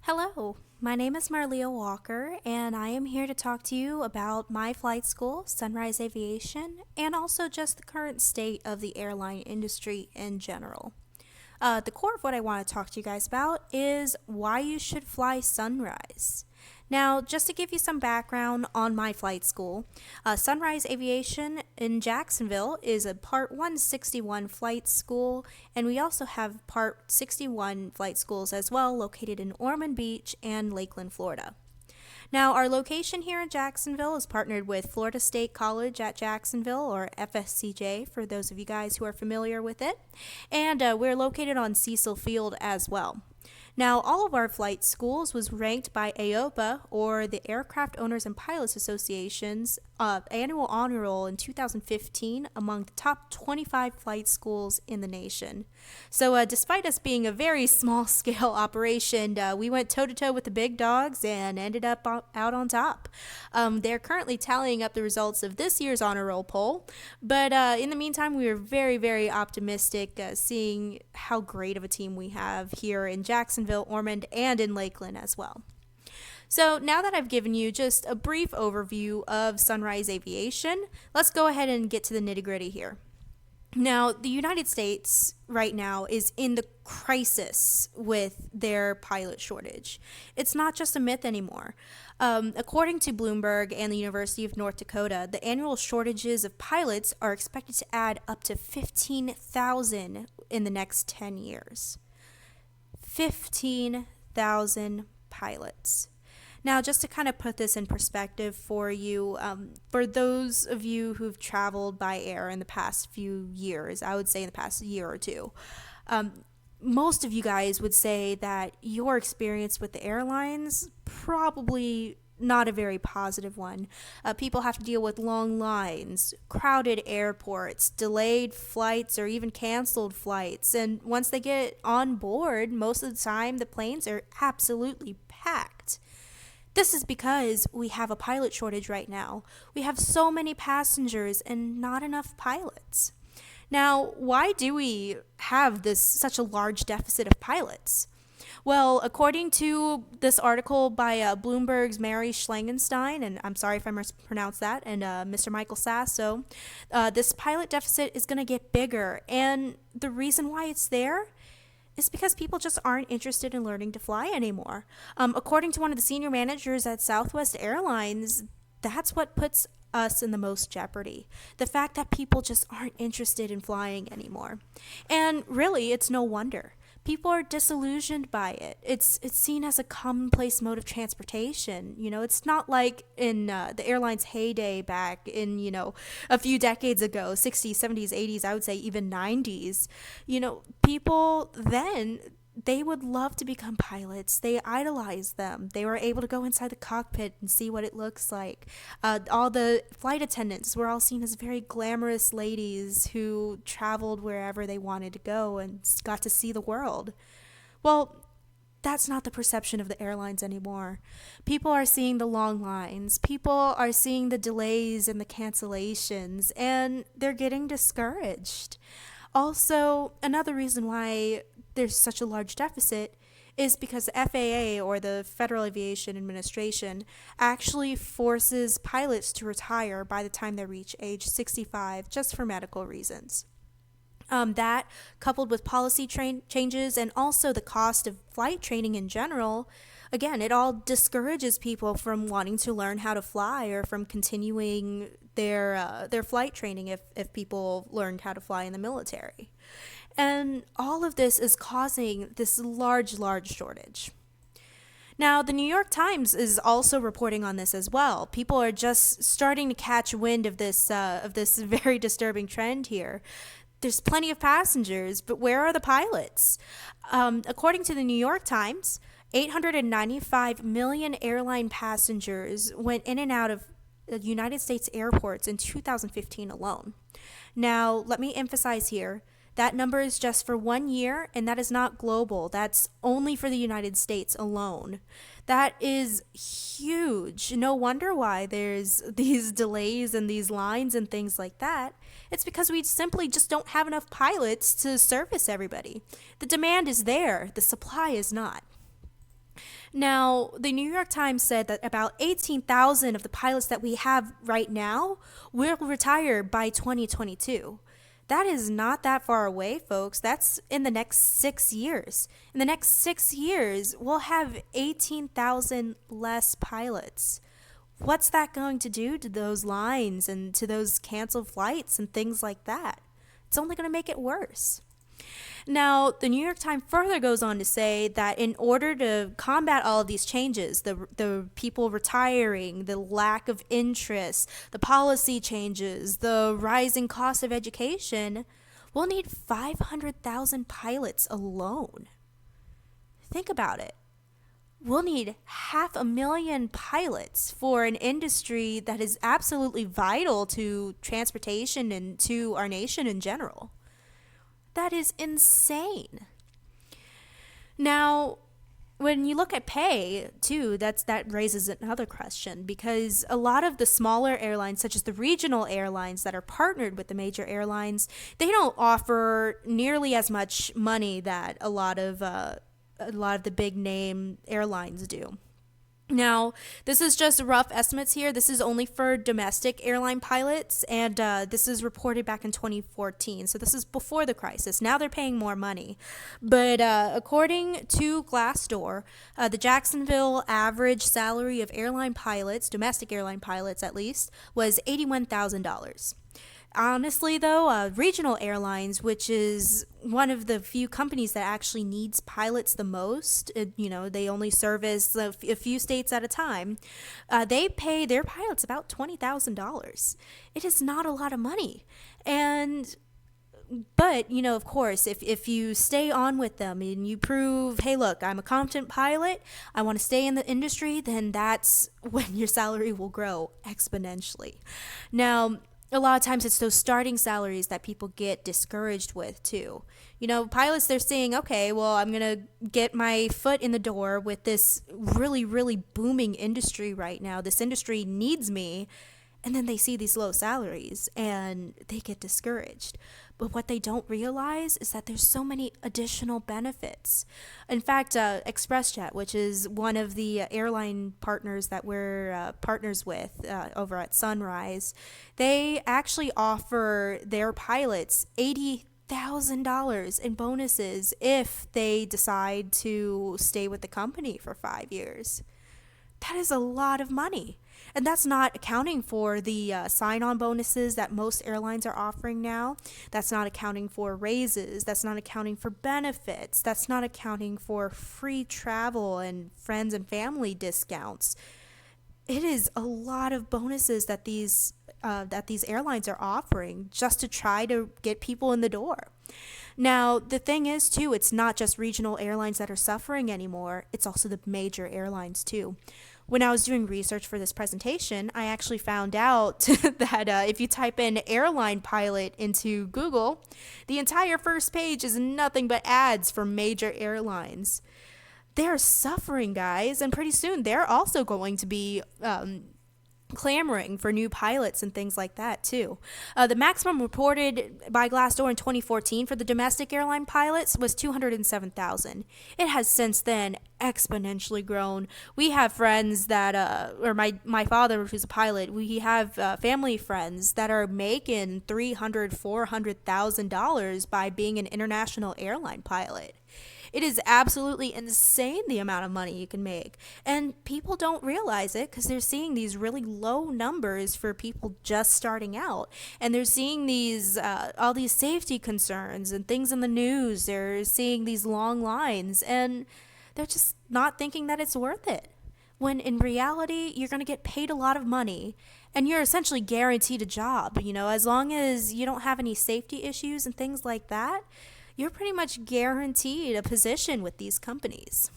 Hello, my name is Marlia Walker, and I am here to talk to you about my flight school, Sunrise Aviation, and also just the current state of the airline industry in general. The core of what I want to talk to you guys about is why you should fly Sunrise. Now, just to give you some background on my flight school, Sunrise Aviation in Jacksonville is a Part 161 flight school, and we also have Part 61 flight schools as well, located in Ormond Beach and Lakeland, Florida. Now, our location here in Jacksonville is partnered with Florida State College at Jacksonville, or FSCJ, for those of you guys who are familiar with it. And we're located on Cecil Field as well. Now, all of our flight schools was ranked by AOPA, or the Aircraft Owners and Pilots Association's annual honor roll in 2015 among the top 25 flight schools in the nation. So despite us being a very small scale operation, we went toe to toe with the big dogs and ended up out on top. They're currently tallying up the results of this year's honor roll poll, but in the meantime, we are very, very optimistic seeing how great of a team we have here in Jacksonville, Ormond, and in Lakeland as well. So now that I've given you just a brief overview of Sunrise Aviation, let's go ahead and get to the nitty-gritty here. Now, the United States right now is in the crisis with their pilot shortage. It's not just a myth anymore. According to Bloomberg and the University of North Dakota, the annual shortages of pilots are expected to add up to 15,000 in the next 10 years. 15,000 pilots. Now, just to kind of put this in perspective for you, for those of you who've traveled by air in the past few years, I would say in the past year or two, most of you guys would say that your experience with the airlines probably not a very positive one. People have to deal with long lines, crowded airports, delayed flights, or even canceled flights. And once they get on board, most of the time the planes are absolutely packed. This is because we have a pilot shortage right now. We have so many passengers and not enough pilots. Now, why do we have such a large deficit of pilots? Well, according to this article by Bloomberg's Mary Schlangenstein, and I'm sorry if I mispronounced that, and Mr. Michael Sasso, this pilot deficit is going to get bigger. And the reason why it's there is because people just aren't interested in learning to fly anymore. According to one of the senior managers at Southwest Airlines, that's what puts us in the most jeopardy. The fact that people just aren't interested in flying anymore. And really, it's no wonder. People are disillusioned by it. It's seen as a commonplace mode of transportation. You know, it's not like in the airline's heyday back in, a few decades ago, 60s, 70s, 80s, I would say even 90s. People then, they would love to become pilots. They idolized them. They were able to go inside the cockpit and see what it looks like. All the flight attendants were all seen as very glamorous ladies who traveled wherever they wanted to go and got to see the world. Well, that's not the perception of the airlines anymore. People are seeing the long lines. People are seeing the delays and the cancellations, and they're getting discouraged. Also, another reason why there's such a large deficit is because the FAA, or the Federal Aviation Administration, actually forces pilots to retire by the time they reach age 65 just for medical reasons. That, coupled with policy changes and also the cost of flight training in general, again, it all discourages people from wanting to learn how to fly or from continuing their flight training if people learned how to fly in the military. And all of this is causing this large shortage. Now, the New York Times is also reporting on this as well. People are just starting to catch wind of this very disturbing trend here. There's plenty of passengers, but where are the pilots? According to the New York Times, 895 million airline passengers went in and out of the United States airports in 2015 alone. Now, let me emphasize here, that number is just for 1 year, and that is not global. That's only for the United States alone. That is huge. No wonder why there's these delays and these lines and things like that. It's because we simply just don't have enough pilots to service everybody. The demand is there, the supply is not. Now, the New York Times said that about 18,000 of the pilots that we have right now will retire by 2022. That is not that far away, folks. That's in the next 6 years. In the next 6 years, we'll have 18,000 less pilots. What's that going to do to those lines and to those canceled flights and things like that? It's only going to make it worse. Now, the New York Times further goes on to say that in order to combat all of these changes, the people retiring, the lack of interest, the policy changes, the rising cost of education, we'll need 500,000 pilots alone. Think about it. We'll need 500,000 pilots for an industry that is absolutely vital to transportation and to our nation in general. That is insane. Now, when you look at pay, too, that raises another question, because a lot of the smaller airlines, such as the regional airlines that are partnered with the major airlines, they don't offer nearly as much money that a lot of the big name airlines do. Now, this is just rough estimates here. This is only for domestic airline pilots, and this is reported back in 2014. So this is before the crisis. Now they're paying more money. But according to Glassdoor, the Jacksonville average salary of airline pilots, domestic airline pilots at least, was $81,000. Honestly, though, regional airlines, which is one of the few companies that actually needs pilots the most, they only service a few states at a time, they pay their pilots about $20,000. It is not a lot of money. But, of course, if you stay on with them and you prove, hey, look, I'm a competent pilot, I want to stay in the industry, then that's when your salary will grow exponentially. Now, a lot of times it's those starting salaries that people get discouraged with too. Pilots, they're saying, okay, well, I'm going to get my foot in the door with this really, really booming industry right now. This industry needs me. And then they see these low salaries and they get discouraged. But what they don't realize is that there's so many additional benefits. In fact, ExpressJet, which is one of the airline partners that we're partners with over at Sunrise, they actually offer their pilots $80,000 in bonuses if they decide to stay with the company for 5 years. That is a lot of money. And that's not accounting for the sign-on bonuses that most airlines are offering now. That's not accounting for raises. That's not accounting for benefits. That's not accounting for free travel and friends and family discounts. It is a lot of bonuses that these airlines are offering just to try to get people in the door. Now, the thing is, too, it's not just regional airlines that are suffering anymore. It's also the major airlines, too. When I was doing research for this presentation, I actually found out that if you type in airline pilot into Google, the entire first page is nothing but ads for major airlines. They're suffering, guys, and pretty soon they're also going to be clamoring for new pilots and things like that too. The maximum reported by Glassdoor in 2014 for the domestic airline pilots was 207,000. It has since then exponentially grown. We have friends that, or my father, who's a pilot, we have family friends that are making $300,000, $400,000 by being an international airline pilot. It is absolutely insane the amount of money you can make. And people don't realize it because they're seeing these really low numbers for people just starting out. And they're seeing these all these safety concerns and things in the news. They're seeing these long lines and they're just not thinking that it's worth it. When in reality, you're going to get paid a lot of money and you're essentially guaranteed a job. As long as you don't have any safety issues and things like that, you're pretty much guaranteed a position with these companies.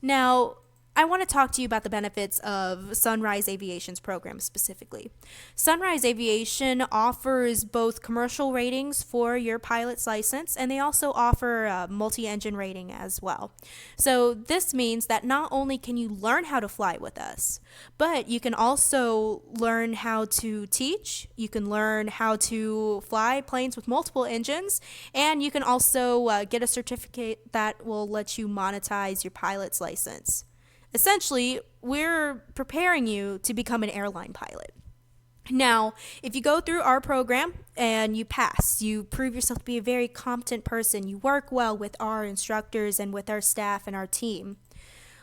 Now, I want to talk to you about the benefits of Sunrise Aviation's program specifically. Sunrise Aviation offers both commercial ratings for your pilot's license, and they also offer a multi-engine rating as well. So this means that not only can you learn how to fly with us, but you can also learn how to teach, you can learn how to fly planes with multiple engines, and you can also get a certificate that will let you monetize your pilot's license. Essentially, we're preparing you to become an airline pilot. Now, if you go through our program and you pass, you prove yourself to be a very competent person, you work well with our instructors and with our staff and our team,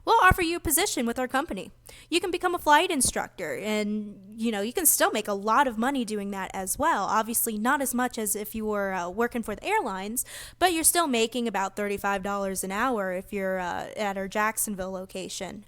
we'll offer you a position with our company. You can become a flight instructor, and you can still make a lot of money doing that as well. Obviously not as much as if you were working for the airlines, but you're still making about $35 an hour if you're at our Jacksonville location.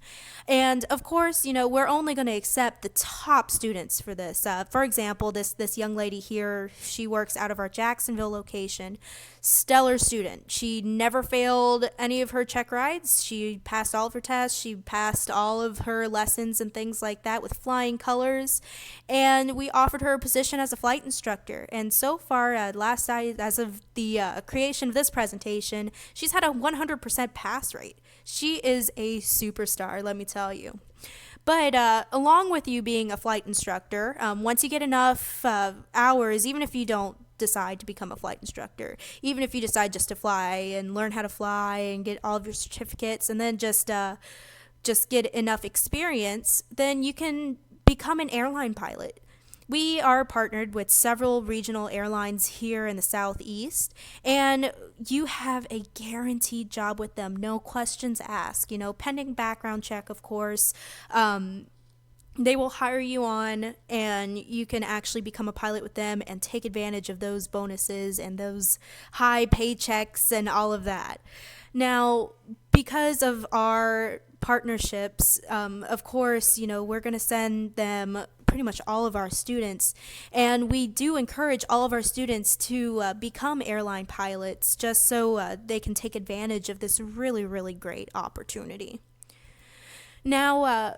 And of course, we're only going to accept the top students for this. For example, this young lady here, she works out of our Jacksonville location. Stellar student. She never failed any of her check rides. She passed all of her tests. She passed all of her lessons and things like that with flying colors. And we offered her a position as a flight instructor. And so far, as of the creation of this presentation, she's had a 100% pass rate. She is a superstar, let me tell you. But along with you being a flight instructor, once you get enough hours, even if you don't decide to become a flight instructor, even if you decide just to fly and learn how to fly and get all of your certificates and then just get enough experience, then you can become an airline pilot. We are partnered with several regional airlines here in the Southeast, and you have a guaranteed job with them, no questions asked, pending background check, of course. They will hire you on, and you can actually become a pilot with them and take advantage of those bonuses and those high paychecks and all of that. Now, because of our partnerships, of course, we're going to send them pretty much all of our students, and we do encourage all of our students to become airline pilots just so they can take advantage of this really, really great opportunity. Now,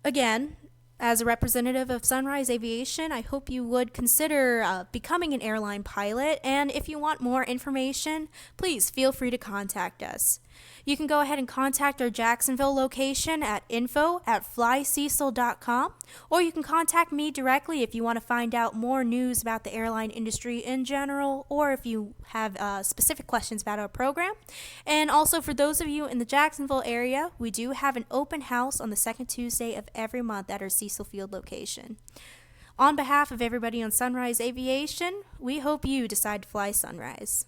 again, as a representative of Sunrise Aviation, I hope you would consider becoming an airline pilot, and if you want more information, please feel free to contact us. You can go ahead and contact our Jacksonville location at info@flycecil.com, or you can contact me directly if you want to find out more news about the airline industry in general, or if you have specific questions about our program. And also, for those of you in the Jacksonville area, we do have an open house on the second Tuesday of every month at our Cecil Field location. On behalf of everybody on Sunrise Aviation, we hope you decide to fly Sunrise.